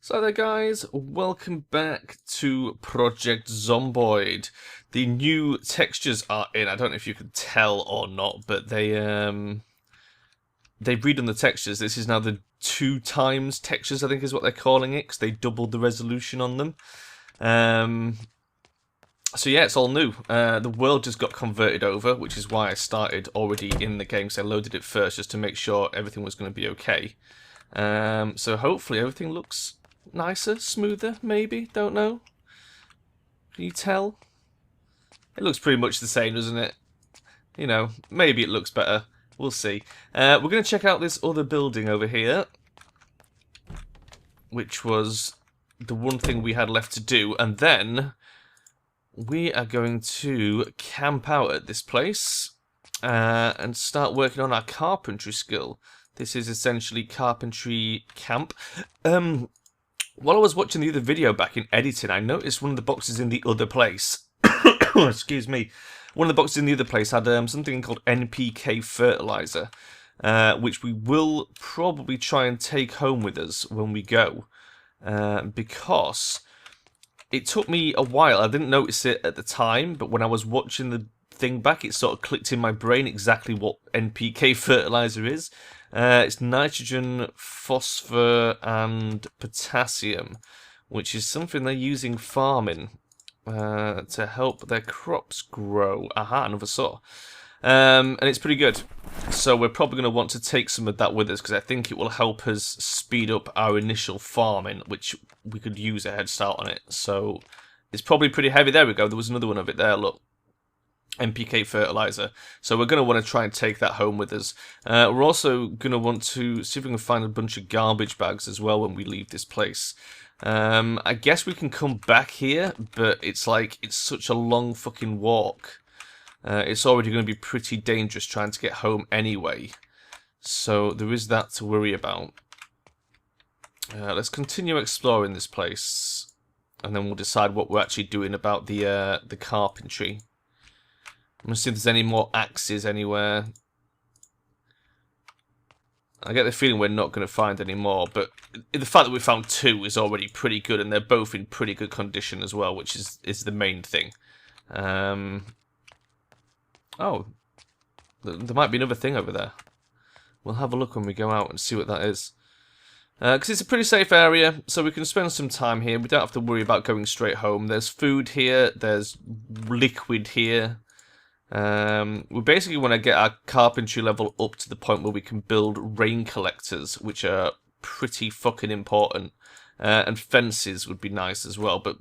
So there guys, welcome back to Project Zomboid. The new textures are in. I don't know if you can tell or not, but they've redone the textures. This is now the 2x textures, I think is what they're calling it, because they doubled the resolution on them. So yeah, it's all new. The world just got converted over, which is why I started already in the game, so I loaded it first just to make sure everything was going to be okay. So hopefully everything looks nicer, smoother, maybe, don't know. Can you tell? It looks pretty much the same, doesn't it? You know, maybe it looks better. We'll see. We're going to check out this other building over here, which was the one thing we had left to do, and then we are going to camp out at this place and start working on our carpentry skill. This is essentially carpentry camp. While I was watching the other video back in editing, I noticed one of the boxes in the other place. Excuse me. One of the boxes in the other place had something called NPK fertilizer, which we will probably try and take home with us when we go, because it took me a while. I didn't notice it at the time, but when I was watching the thing back, it sort of clicked in my brain exactly what NPK fertilizer is. It's nitrogen, phosphor, and potassium, which is something they're using farming to help their crops grow. Aha, another saw. And it's pretty good. So we're probably going to want to take some of that with us, because I think it will help us speed up our initial farming, which we could use a head start on it. So it's probably pretty heavy. There we go. There was another one of it there, look. NPK fertilizer. So we're going to want to try and take that home with us. We're also going to want to see if we can find a bunch of garbage bags as well when we leave this place. I guess we can come back here, but it's like, it's such a long fucking walk. It's already going to be pretty dangerous trying to get home anyway. So there is that to worry about. Let's continue exploring this place, and then we'll decide what we're actually doing about the carpentry. I'm going to see if there's any more axes anywhere. I get the feeling we're not going to find any more, but the fact that we found 2 is already pretty good, and they're both in pretty good condition as well, which is the main thing. Oh, there might be another thing over there. We'll have a look when we go out and see what that is. Because it's a pretty safe area, so we can spend some time here. We don't have to worry about going straight home. There's food here, there's liquid here. We basically want to get our carpentry level up to the point where we can build rain collectors, which are pretty fucking important. And fences would be nice as well, but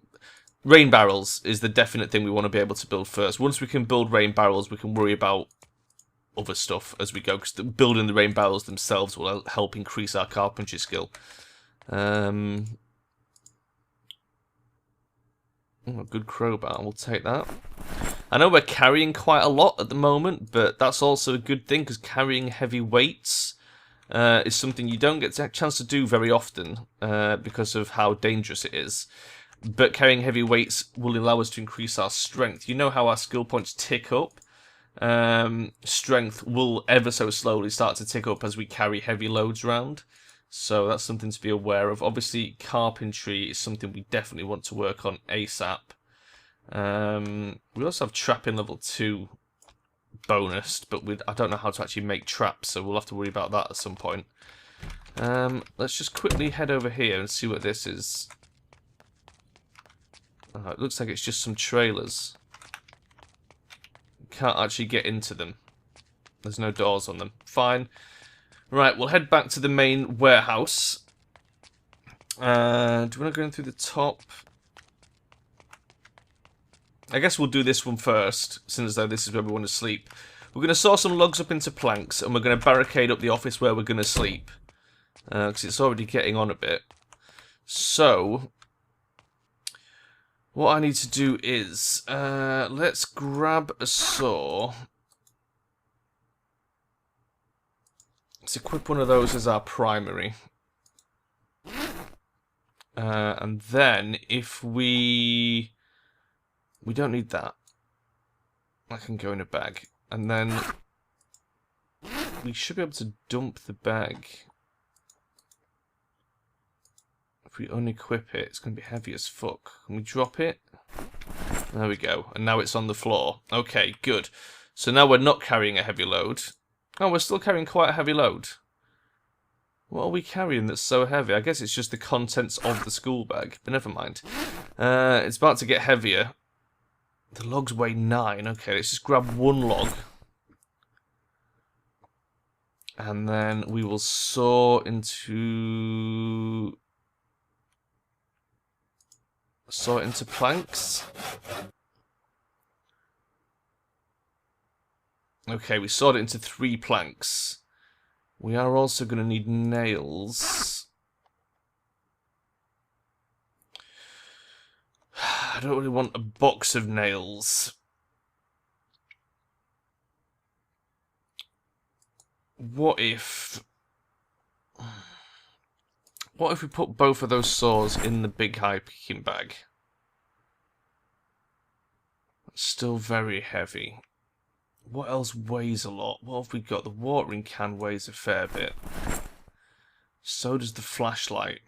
rain barrels is the definite thing we want to be able to build first. Once we can build rain barrels, we can worry about other stuff as we go, because building the rain barrels themselves will help increase our carpentry skill. Oh, a good crowbar, we'll take that. I know we're carrying quite a lot at the moment, but that's also a good thing, because carrying heavy weights is something you don't get a chance to do very often because of how dangerous it is. But carrying heavy weights will allow us to increase our strength. You know how our skill points tick up? Strength will ever so slowly start to tick up as we carry heavy loads around. So that's something to be aware of. Obviously, carpentry is something we definitely want to work on ASAP. We also have trapping level 2 bonused, but I don't know how to actually make traps, so we'll have to worry about that at some point. Let's just quickly head over here and see what this is. Oh, it looks like it's just some trailers. Can't actually get into them. There's no doors on them. Fine. Right, we'll head back to the main warehouse. Do we want to go in through the top? I guess we'll do this one first, since though this is where we want to sleep. We're going to saw some logs up into planks, and we're going to barricade up the office where we're going to sleep. Because it's already getting on a bit. So what I need to do is, let's grab a saw. Let's equip one of those as our primary. And then, if we don't need that. I can go in a bag. And then we should be able to dump the bag If we unequip it, it's going to be heavy as fuck. Can we drop it? There we go. And now it's on the floor. Okay, good. So now we're not carrying a heavy load. Oh, we're still carrying quite a heavy load. What are we carrying that's so heavy? I guess it's just the contents of the school bag, but never mind. It's about to get heavier. The logs weigh 9. Okay, let's just grab one log. And then we will saw into planks. Okay, we sawed it into 3 planks. We are also going to need nails. I don't really want a box of nails. What if we put both of those saws in the big hiking bag? It's still very heavy. What else weighs a lot? What have we got? The watering can weighs a fair bit. So does the flashlight.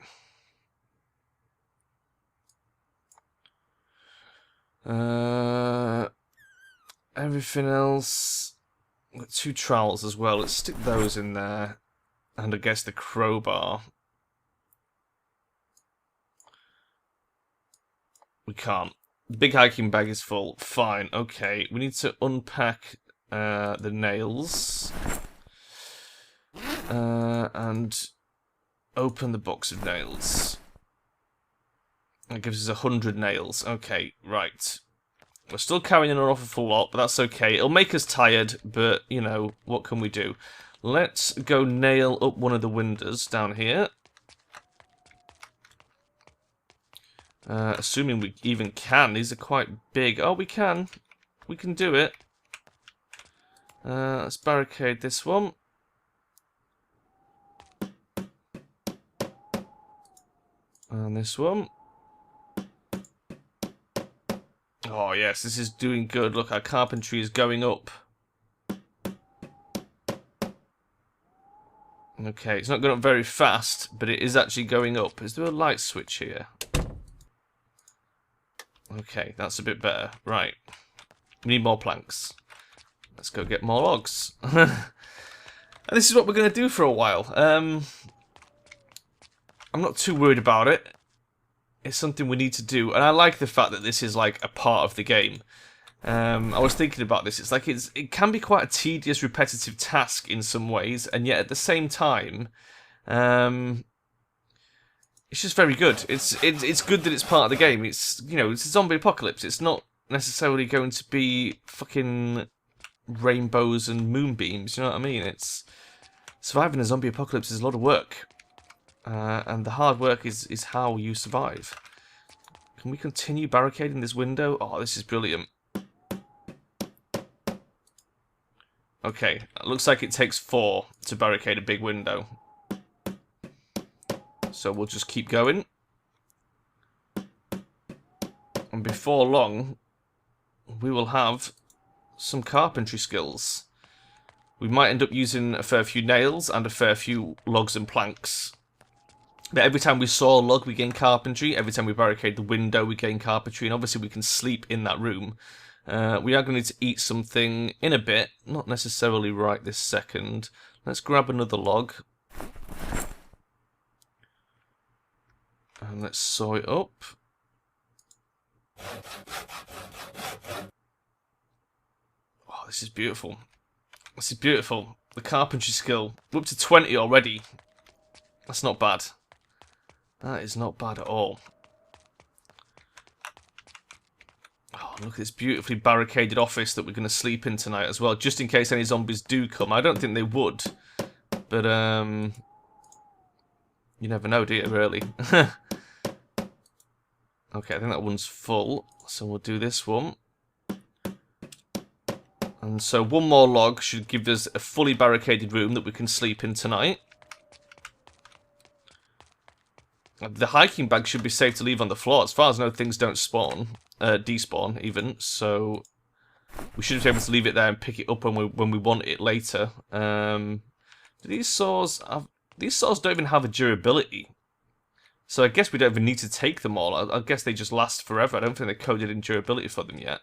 Everything else. Got 2 trowels as well. Let's stick those in there. And I guess the crowbar. We can't. The big hiking bag is full. Fine. Okay. We need to unpack the nails. And open the box of nails. That gives us 100 nails. Okay, right. We're still carrying an awful lot, but that's okay. It'll make us tired, but, you know, what can we do? Let's go nail up one of the windows down here. Assuming we even can. These are quite big. Oh, we can. We can do it. Let's barricade this one. And this one. Oh, yes, this is doing good. Look, our carpentry is going up. Okay, it's not going up very fast, but it is actually going up. Is there a light switch here? Okay, that's a bit better. Right. We need more planks. Let's go get more logs. And this is what we're going to do for a while. I'm not too worried about it. It's something we need to do, and I like the fact that this is like a part of the game. I was thinking about this. It's like it can be quite a tedious, repetitive task in some ways, and yet at the same time, it's just very good. It's good that it's part of the game. It's, you know, it's a zombie apocalypse. It's not necessarily going to be fucking rainbows and moonbeams. You know what I mean? It's surviving a zombie apocalypse is a lot of work. And the hard work is how you survive. Can we continue barricading this window? Oh, this is brilliant. Okay, it looks like it takes 4 to barricade a big window. So we'll just keep going. And before long, we will have some carpentry skills. We might end up using a fair few nails and a fair few logs and planks. But every time we saw a log, we gain carpentry. Every time we barricade the window, we gain carpentry. And obviously, we can sleep in that room. We are going to need to eat something in a bit. Not necessarily right this second. Let's grab another log. And let's saw it up. Oh, this is beautiful. This is beautiful. The carpentry skill. We're up to 20 already. That's not bad. That is not bad at all. Oh, look at this beautifully barricaded office that we're going to sleep in tonight as well, just in case any zombies do come. I don't think they would, but you never know, do you, really? Okay, I think that one's full, so we'll do this one. And so one more log should give us a fully barricaded room that we can sleep in tonight. The hiking bag should be safe to leave on the floor. As far as I know, things don't spawn, despawn even. So we should be able to leave it there and pick it up when we want it later. These saws don't even have a durability. So I guess we don't even need to take them all. I guess they just last forever. I don't think they coded in durability for them yet.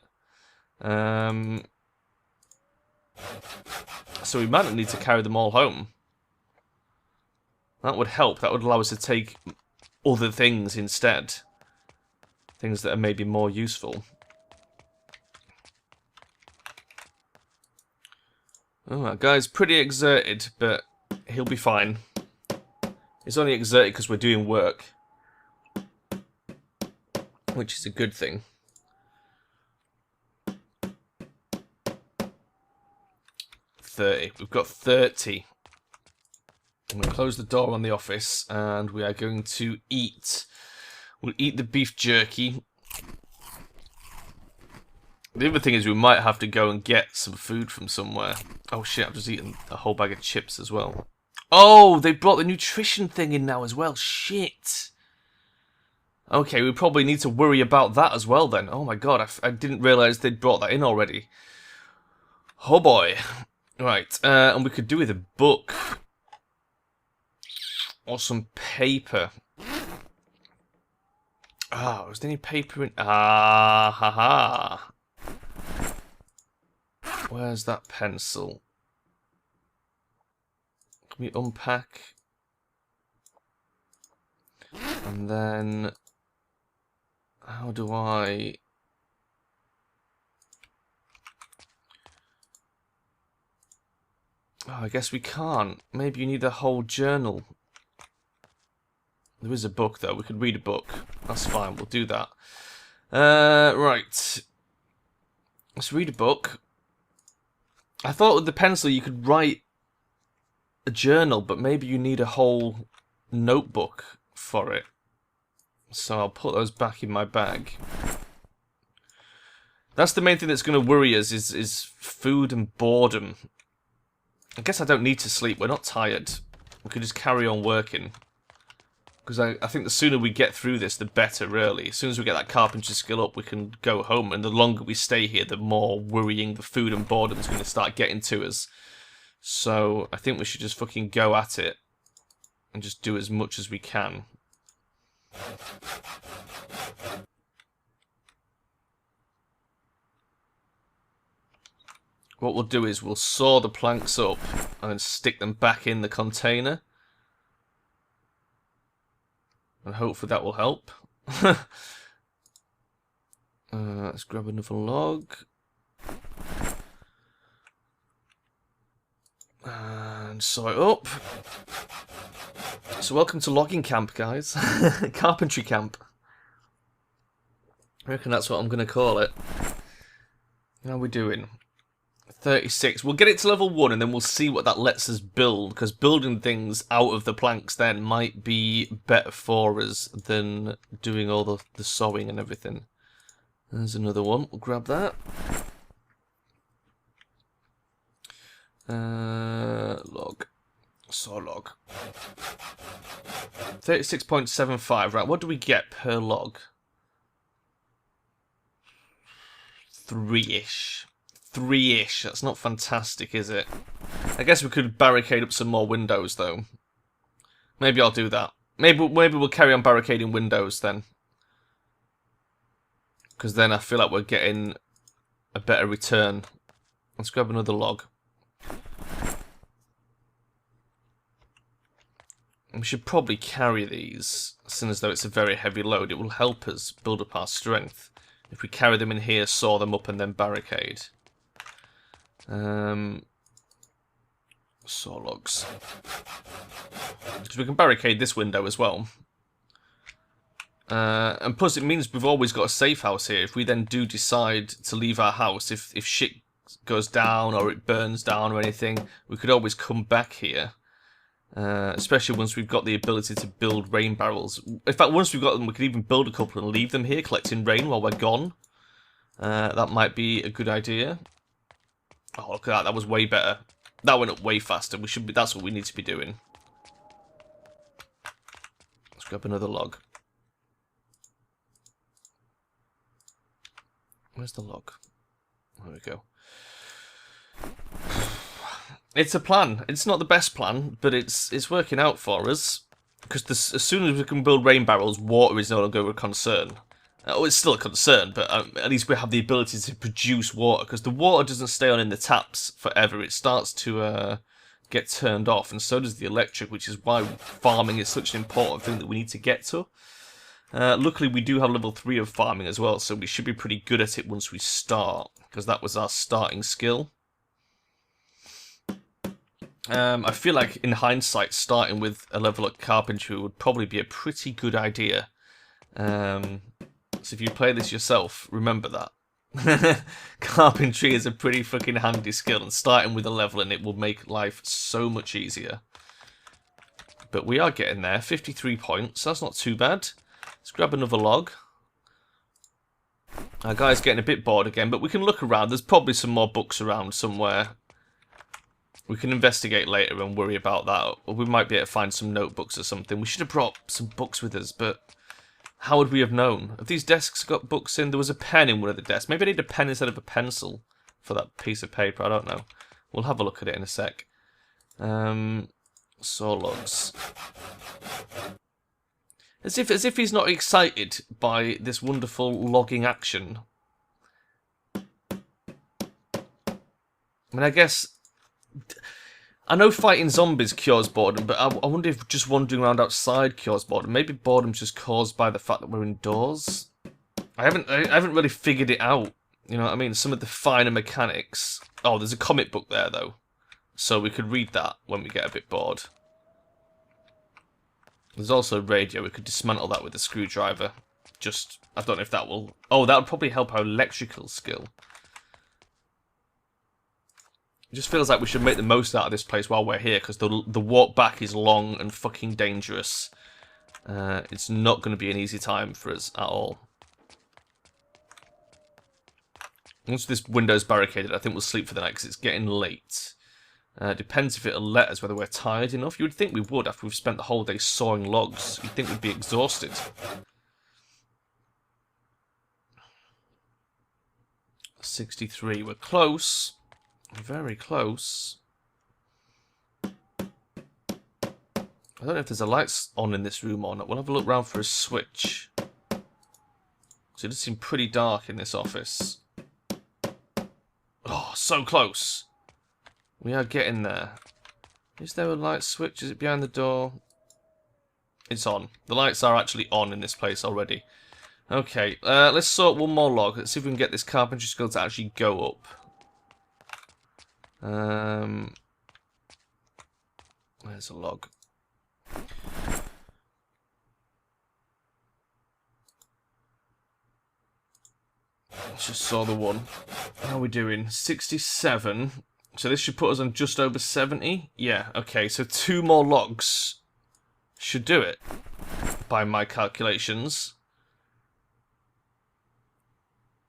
So we might not need to carry them all home. That would help. That would allow us to take other things instead. Things that are maybe more useful. Oh, that guy's pretty exerted, but he'll be fine. He's only exerted because we're doing work. Which is a good thing. We've got 30. I'm going to close the door on the office, and we are going to eat. We'll eat the beef jerky. The other thing is we might have to go and get some food from somewhere. Oh shit, I've just eaten a whole bag of chips as well. Oh, they brought the nutrition thing in now as well. Shit. Okay, we probably need to worry about that as well then. Oh my god, I didn't realise they'd brought that in already. Oh boy. Right, and we could do with a book. Or some paper. Ah, was there any paper in... Ah, ha. Where's that pencil? Can we unpack? And then... How do I... Oh, I guess we can't. Maybe you need a whole journal. There is a book, though. We could read a book. That's fine. We'll do that. Right. Let's read a book. I thought with the pencil you could write a journal, but maybe you need a whole notebook for it. So I'll put those back in my bag. That's the main thing that's going to worry us, is food and boredom. I guess I don't need to sleep. We're not tired. We could just carry on working. Because I think the sooner we get through this, the better, really. As soon as we get that carpentry skill up, we can go home. And the longer we stay here, the more worrying the food and boredom is going to start getting to us. So I think we should just fucking go at it. And just do as much as we can. What we'll do is we'll saw the planks up and then stick them back in the container. And hopefully that will help. Let's grab another log. And saw it up. So welcome to logging camp, guys. Carpentry camp. I reckon that's what I'm going to call it. How are we doing? 36. We'll get it to level 1 and then we'll see what that lets us build, because building things out of the planks then might be better for us than doing all the sewing and everything. There's another one. We'll grab that. Log. Saw log. 36.75. Right, what do we get per log? 3-ish. 3-ish. That's not fantastic, is it? I guess we could barricade up some more windows, though. Maybe I'll do that. Maybe we'll carry on barricading windows, then. Because then I feel like we're getting a better return. Let's grab another log. We should probably carry these, seeing as though it's a very heavy load. It will help us build up our strength. If we carry them in here, saw them up, and then barricade. Saw logs. Because we can barricade this window as well. And plus it means we've always got a safe house here. If we then do decide to leave our house, if shit goes down or it burns down or anything, we could always come back here. Especially once we've got the ability to build rain barrels. In fact, once we've got them, we could even build a couple and leave them here, collecting rain while we're gone. That might be a good idea. Oh, look at that. That was way better. That went up way faster. We should be. That's what we need to be doing. Let's grab another log. Where's the log? There we go. It's a plan. It's not the best plan, but it's working out for us. because as soon as we can build rain barrels, water is no longer a concern. Oh, it's still a concern, but at least we have the ability to produce water, because the water doesn't stay on in the taps forever. It starts to get turned off, and so does the electric, which is why farming is such an important thing that we need to get to. Luckily, we do have level 3 of farming as well, so we should be pretty good at it once we start, because that was our starting skill. I feel like, in hindsight, starting with a level at Carpentry would probably be a pretty good idea. So if you play this yourself, remember that. Carpentry is a pretty fucking handy skill, and starting with a level in it will make life so much easier. But we are getting there. 53 points, that's not too bad. Let's grab another log. Our guy's getting a bit bored again, but we can look around. There's probably some more books around somewhere. We can investigate later and worry about that. Or we might be able to find some notebooks or something. We should have brought some books with us, but how would we have known? Have these desks got books in? There was a pen in one of the desks. Maybe I need a pen instead of a pencil for that piece of paper. I don't know. We'll have a look at it in a sec. Saw logs. As if he's not excited by this wonderful logging action. I mean, I guess... I know fighting zombies cures boredom, but I wonder if just wandering around outside cures boredom. Maybe boredom's just caused by the fact that we're indoors. I haven't really figured it out. You know what I mean? Some of the finer mechanics. Oh, there's a comic book there though, so we could read that when we get a bit bored. There's also a radio. We could dismantle that with a screwdriver. Just, I don't know if that will... Oh, that would probably help our electrical skill. It just feels like we should make the most out of this place while we're here, because the walk back is long and fucking dangerous. It's not going to be an easy time for us at all. Once this window's barricaded, I think we'll sleep for the night, because it's getting late. Depends if it'll let us, whether we're tired enough. You would think we would after we've spent the whole day sawing logs. You'd think we'd be exhausted. $63. We're close. Very close. I don't know if there's a lights on in this room or not. We'll have a look round for a switch. So it does seem pretty dark in this office. Oh, so close. We are getting there. Is there a light switch? Is it behind the door? It's on. The lights are actually on in this place already. Okay, let's sort one more log. Let's see if we can get this carpentry skill to actually go up. Where's a log? Just saw the one. How are we doing? 67. So this should put us on just over 70. Yeah, okay. So 2 more logs should do it, by my calculations.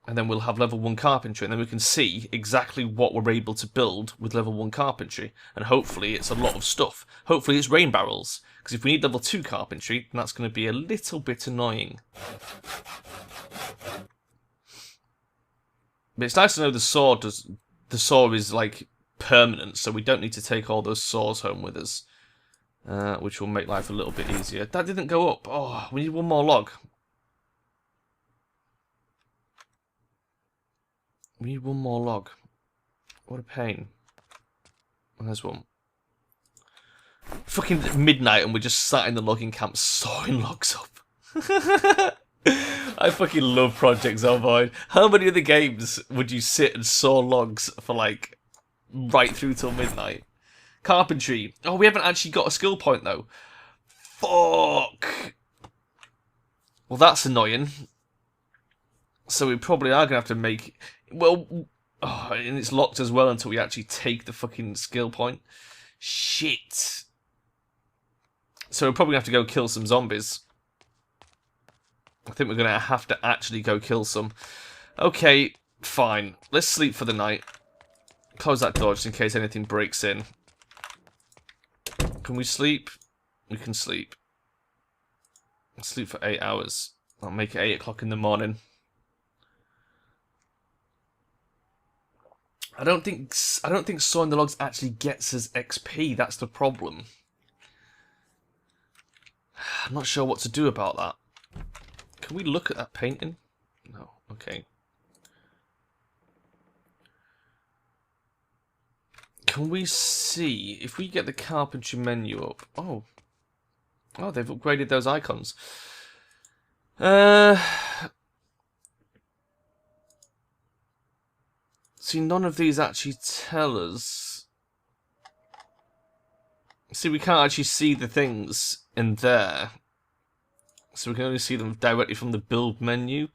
And then we'll have level 1 carpentry, and then we can see exactly what we're able to build with level 1 carpentry. And hopefully it's a lot of stuff. Hopefully it's rain barrels. Because if we need level 2 carpentry, then that's going to be a little bit annoying. But it's nice to know the saw is like permanent, so we don't need to take all those saws home with us. Which will make life a little bit easier. That didn't go up. Oh, we need 1 more log. We need 1 more log. What a pain. There's one. Fucking midnight and we're just sat in the logging camp sawing logs up. I fucking love Project Zomboid. How many other games would you sit and saw logs for like right through till midnight? Carpentry. Oh, we haven't actually got a skill point though. Fuck. Well, that's annoying. So we probably are going to have to make... Well, oh, and it's locked as well until we actually take the fucking skill point. Shit. So we're probably going to have to go kill some zombies. I think we're going to have to actually go kill some. Okay, fine. Let's sleep for the night. Close that door just in case anything breaks in. Can we sleep? We can sleep. Let's sleep for 8 hours. I'll make it 8 o'clock in the morning. I don't think sawing the logs actually gets us XP. That's the problem. I'm not sure what to do about that. Can we look at that painting? No. Okay. Can we see if we get the carpentry menu up? Oh, they've upgraded those icons. See, none of these actually tell us. See, we can't actually see the things in there, so we can only see them directly from the build menu.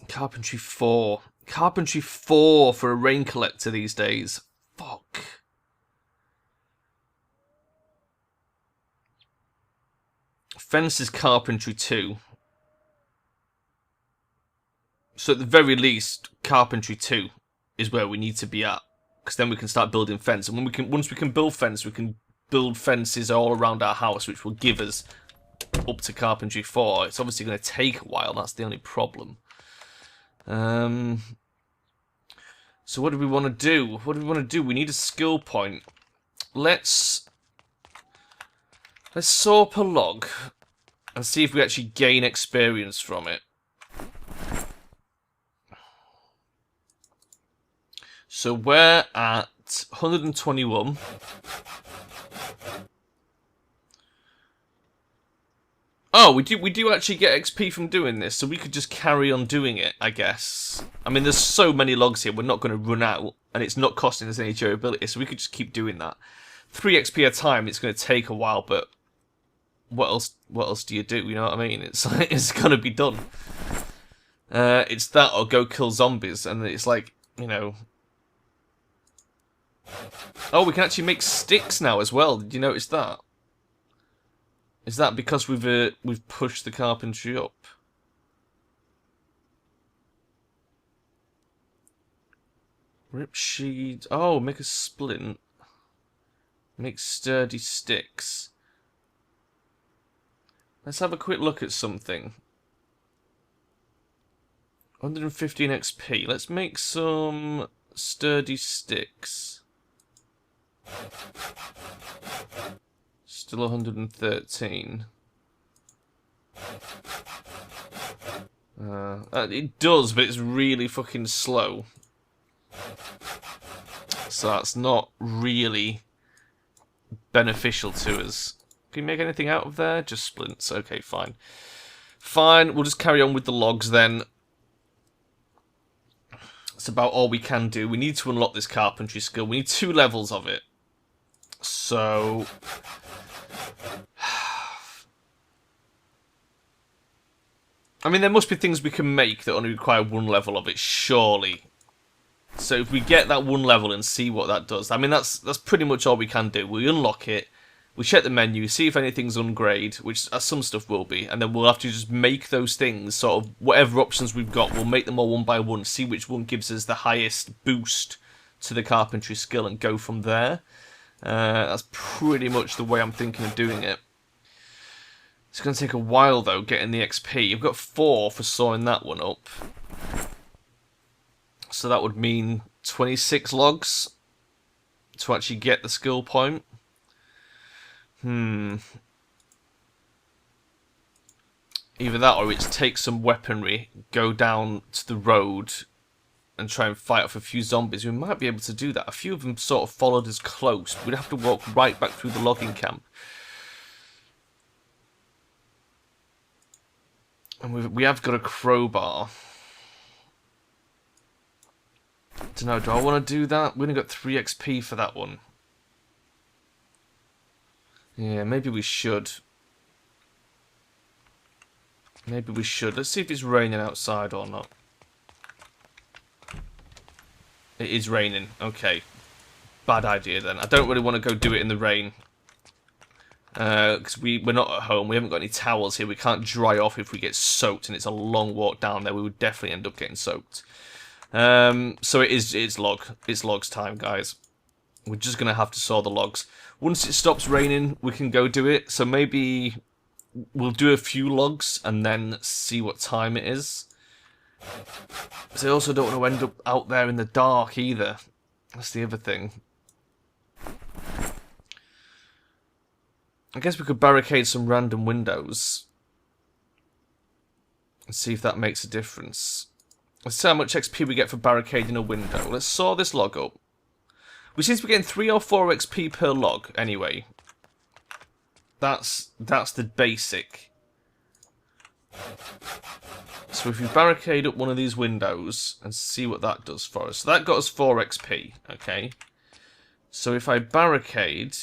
Carpentry 4. Carpentry 4 for a rain collector these days. Fuck. Fence is Carpentry 2. So at the very least, Carpentry 2 is where we need to be at. Because then we can start building fence. And once we can build fence, we can build fences all around our house, which will give us up to Carpentry 4. It's obviously going to take a while, that's the only problem. So what do we want to do? What do we want to do? We need a skill point. Let's saw up a log and see if we actually gain experience from it. So we're at 121. Oh, we do actually get XP from doing this, so we could just carry on doing it, I guess. I mean, there's so many logs here, we're not going to run out, and it's not costing us any durability, so we could just keep doing that. 3 XP at a time, it's going to take a while, but what else do you do, you know what I mean? It's like, it's going to be done. It's that or go kill zombies, and it's like, you know... Oh, we can actually make sticks now as well, did you notice that? Is that because we've pushed the carpentry up? Rip sheet. Oh, make a splint. Make sturdy sticks. Let's have a quick look at something. 115 XP. Let's make some sturdy sticks. Still 113. It does, but it's really fucking slow. So that's not really beneficial to us. Can you make anything out of there? Just splints. Okay, fine. Fine, we'll just carry on with the logs then. That's about all we can do. We need to unlock this carpentry skill. We need 2 levels of it. So... I mean, there must be things we can make that only require 1 level of it, surely. So if we get that 1 level and see what that does, I mean, that's pretty much all we can do. We unlock it, we check the menu, see if anything's ungrade, which some stuff will be, and then we'll have to just make those things, sort of, whatever options we've got, we'll make them all 1 by 1, see which one gives us the highest boost to the carpentry skill, and go from there. That's pretty much the way I'm thinking of doing it. It's going to take a while, though, getting the XP. You've got 4 for sawing that one up. So that would mean 26 logs to actually get the skill point. Either that or it's take some weaponry, go down to the road and try and fight off a few zombies. We might be able to do that. A few of them sort of followed us close. We'd have to walk right back through the logging camp. And we have got a crowbar. Don't know, do I want to do that? We only got 3 XP for that one. Yeah, maybe we should. Maybe we should. Let's see if it's raining outside or not. It is raining. Okay. Bad idea then. I don't really want to go do it in the rain. Because we're not at home. We haven't got any towels here. We can't dry off if we get soaked, and it's a long walk down there. We would definitely end up getting soaked. So it's logs time, guys. We're just gonna have to saw the logs. Once it stops raining, we can go do it. So maybe we'll do a few logs and then see what time it is. Because I also don't want to end up out there in the dark either. That's the other thing. I guess we could barricade some random windows. And see if that makes a difference. Let's see how much XP we get for barricading a window. Let's saw this log up. We seem to be getting 3 or 4 XP per log, anyway. That's the basic. So if we barricade up one of these windows and see what that does for us. So that got us 4 XP, okay? So if I barricade,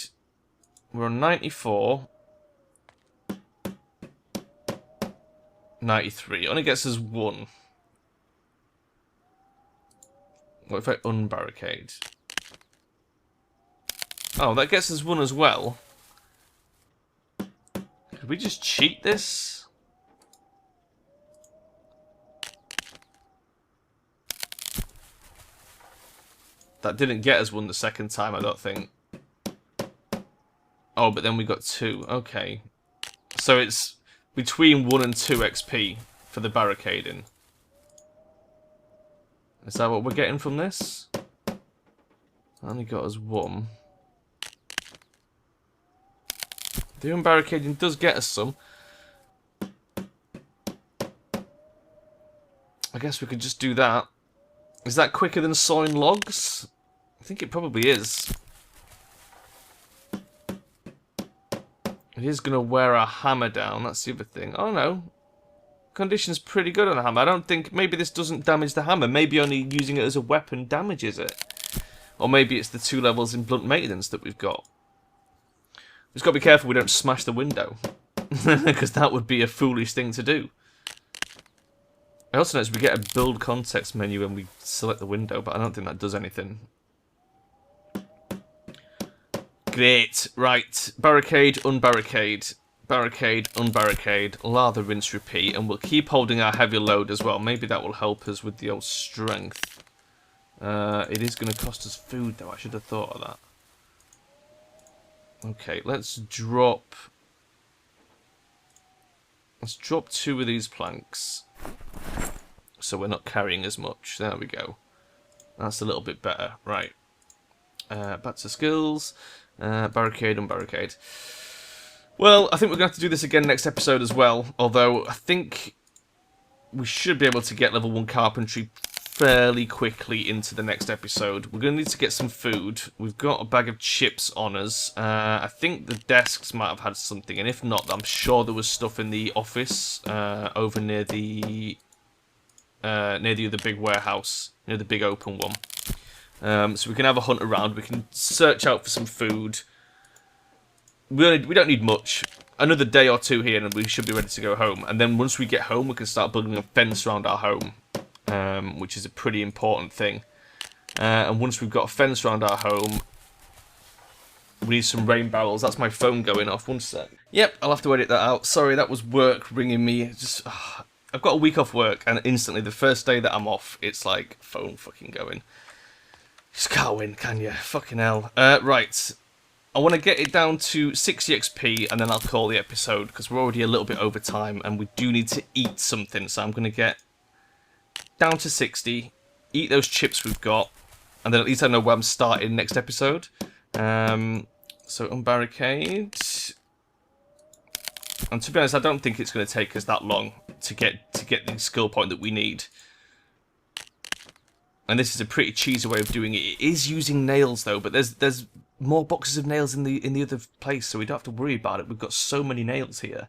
we're on 94. 93. Only gets us 1. What if I unbarricade? Oh, that gets us 1 as well. Could we just cheat this? That didn't get us 1 the second time, I don't think. Oh, but then we got 2. Okay. So it's between 1 and 2 XP for the barricading. Is that what we're getting from this? Only got us 1. The unbarricading does get us some. I guess we could just do that. Is that quicker than sawing logs? I think it probably is. It is going to wear our hammer down, that's the other thing. Oh no. Condition's pretty good on a hammer. I don't think... Maybe this doesn't damage the hammer. Maybe only using it as a weapon damages it. Or maybe it's the 2 levels in blunt maintenance that we've got. We've just got to be careful we don't smash the window. Because that would be a foolish thing to do. I also notice we get a build context menu when we select the window, but I don't think that does anything. Great. Right. Barricade, unbarricade. Barricade, unbarricade. Lather, rinse, repeat. And we'll keep holding our heavy load as well. Maybe that will help us with the old strength. It is going to cost us food, though. I should have thought of that. Okay, let's drop 2 of these planks. So we're not carrying as much. There we go. That's a little bit better. Right. Back to skills. Barricade, unbarricade. Well, I think we're going to have to do this again next episode as well. Although, I think we should be able to get level 1 carpentry fairly quickly into the next episode. We're going to need to get some food. We've got a bag of chips on us. I think the desks might have had something. And if not, I'm sure there was stuff in the office over near the other big warehouse. Near the big open one. So we can have a hunt around. We can search out for some food. We don't need much. Another day or 2 here and we should be ready to go home. And then once we get home, we can start building a fence around our home. Which is a pretty important thing. And once we've got a fence around our home, we need some rain barrels. That's my phone going off. 1 sec. Yep, I'll have to edit that out. Sorry, that was work ringing me. I've got a week off work, and instantly, the first day that I'm off, it's like, phone fucking going. Just can't win, can you? Fucking hell. Right. I want to get it down to 60 XP, and then I'll call the episode, because we're already a little bit over time, and we do need to eat something, so I'm going to get down to 60, eat those chips we've got, and then at least I know where I'm starting next episode. So unbarricade. And to be honest, I don't think it's going to take us that long to get the skill point that we need. And this is a pretty cheesy way of doing it. It is using nails though, but there's more boxes of nails in the other place, so we don't have to worry about it. We've got so many nails here.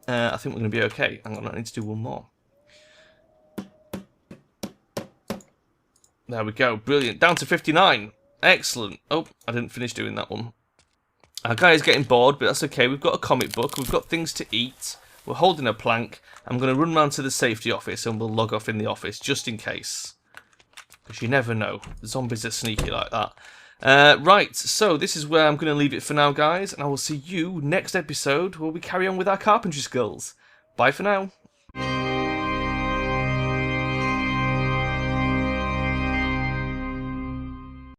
I think we're going to be okay. Hang on, I need to do 1 more. There we go, brilliant. Down to 59. Excellent. Oh, I didn't finish doing that one. Our guy is getting bored, but that's okay. We've got a comic book. We've got things to eat. We're holding a plank. I'm going to run round to the safety office and we'll log off in the office, just in case. Because you never know. The zombies are sneaky like that. Right, so this is where I'm going to leave it for now, guys. And I will see you next episode where we carry on with our carpentry skills. Bye for now.